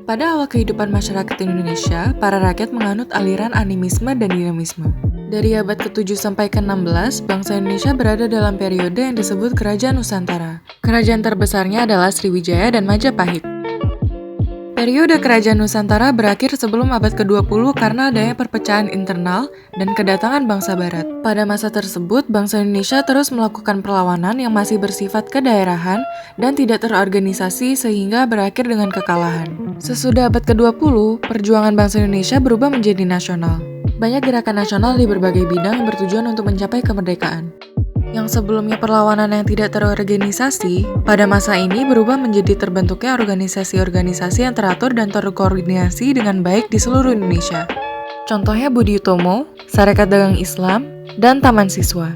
Pada awal kehidupan masyarakat Indonesia, para rakyat menganut aliran animisme dan dinamisme. Dari abad ke-7 sampai ke-16, bangsa Indonesia berada dalam periode yang disebut Kerajaan Nusantara. Kerajaan terbesarnya adalah Sriwijaya dan Majapahit. Periode Kerajaan Nusantara berakhir sebelum abad ke-20 karena adanya perpecahan internal dan kedatangan bangsa barat. Pada masa tersebut, bangsa Indonesia terus melakukan perlawanan yang masih bersifat kedaerahan dan tidak terorganisasi sehingga berakhir dengan kekalahan. Sesudah abad ke-20, perjuangan bangsa Indonesia berubah menjadi nasional. Banyak gerakan nasional di berbagai bidang yang bertujuan untuk mencapai kemerdekaan. Yang sebelumnya perlawanan yang tidak terorganisasi, pada masa ini berubah menjadi terbentuknya organisasi-organisasi yang teratur dan terkoordinasi dengan baik di seluruh Indonesia. Contohnya Budi Utomo, Sarekat Dagang Islam, dan Taman Siswa.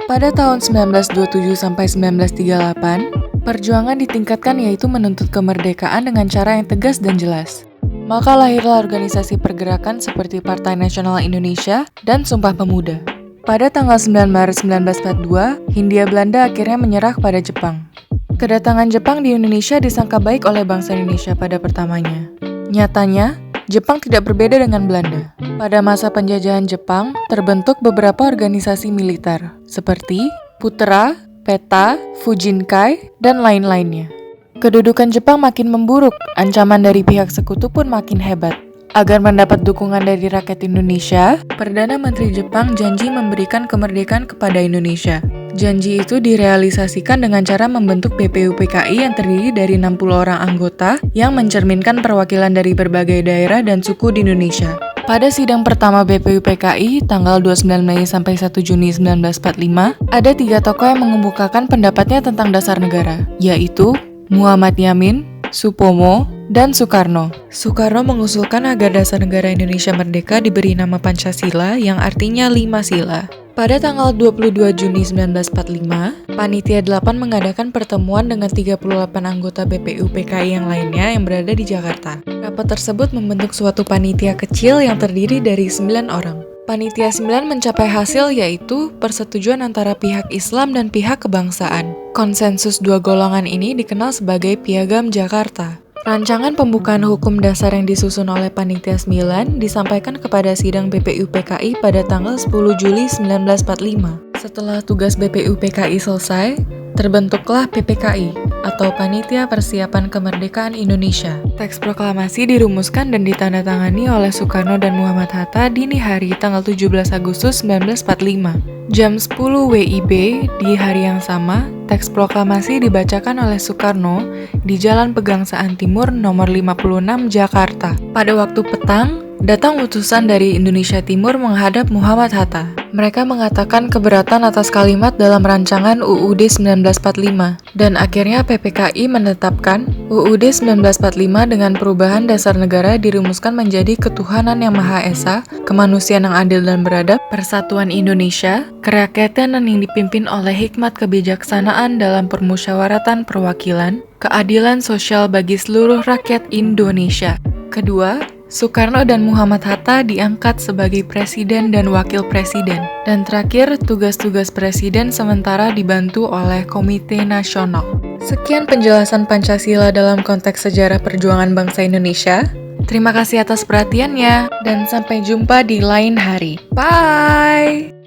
Pada tahun 1927 sampai 1938, perjuangan ditingkatkan yaitu menuntut kemerdekaan dengan cara yang tegas dan jelas. Maka lahirlah organisasi pergerakan seperti Partai Nasional Indonesia dan Sumpah Pemuda. Pada tanggal 9 Maret 1942, Hindia Belanda akhirnya menyerah kepada Jepang. Kedatangan Jepang di Indonesia disangka baik oleh bangsa Indonesia pada pertamanya. Nyatanya, Jepang tidak berbeda dengan Belanda. Pada masa penjajahan Jepang, terbentuk beberapa organisasi militer, seperti Putra, Peta, Fujinkai, dan lain-lainnya. Kedudukan Jepang makin memburuk, ancaman dari pihak sekutu pun makin hebat. Agar mendapat dukungan dari rakyat Indonesia, Perdana Menteri Jepang janji memberikan kemerdekaan kepada Indonesia. Janji itu direalisasikan dengan cara membentuk BPUPKI yang terdiri dari 60 orang anggota yang mencerminkan perwakilan dari berbagai daerah dan suku di Indonesia. Pada sidang pertama BPUPKI, tanggal 29 Mei sampai 1 Juni 1945, ada 3 tokoh yang mengemukakan pendapatnya tentang dasar negara, yaitu Muhammad Yamin, Supomo, dan Soekarno. Soekarno mengusulkan agar dasar negara Indonesia merdeka diberi nama Pancasila yang artinya 5 sila. Pada tanggal 22 Juni 1945, Panitia 8 mengadakan pertemuan dengan 38 anggota BPUPKI yang lainnya yang berada di Jakarta. Rapat tersebut membentuk suatu panitia kecil yang terdiri dari 9 orang. Panitia 9 mencapai hasil yaitu persetujuan antara pihak Islam dan pihak kebangsaan. Konsensus dua golongan ini dikenal sebagai Piagam Jakarta. Rancangan pembukaan hukum dasar yang disusun oleh Panitia 9 disampaikan kepada sidang BPUPKI pada tanggal 10 Juli 1945. Setelah tugas BPUPKI selesai, terbentuklah PPKI atau Panitia Persiapan Kemerdekaan Indonesia. Teks proklamasi dirumuskan dan ditandatangani oleh Soekarno dan Muhammad Hatta dini hari tanggal 17 Agustus 1945. Jam 10 WIB di hari yang sama, teks proklamasi dibacakan oleh Soekarno di Jalan Pegangsaan Timur nomor 56 Jakarta. Pada waktu petang, datang utusan dari Indonesia Timur menghadap Muhammad Hatta. Mereka mengatakan keberatan atas kalimat dalam rancangan UUD 1945 dan akhirnya PPKI menetapkan UUD 1945 dengan perubahan dasar negara dirumuskan menjadi ketuhanan yang Maha Esa, kemanusiaan yang adil dan beradab, persatuan Indonesia, kerakyatan yang dipimpin oleh hikmat kebijaksanaan dalam permusyawaratan perwakilan, keadilan sosial bagi seluruh rakyat Indonesia. Kedua, Soekarno dan Muhammad Hatta diangkat sebagai presiden dan wakil presiden. Dan terakhir, tugas-tugas presiden sementara dibantu oleh Komite Nasional. Sekian penjelasan Pancasila dalam konteks sejarah perjuangan bangsa Indonesia. Terima kasih atas perhatiannya, dan sampai jumpa di lain hari. Bye!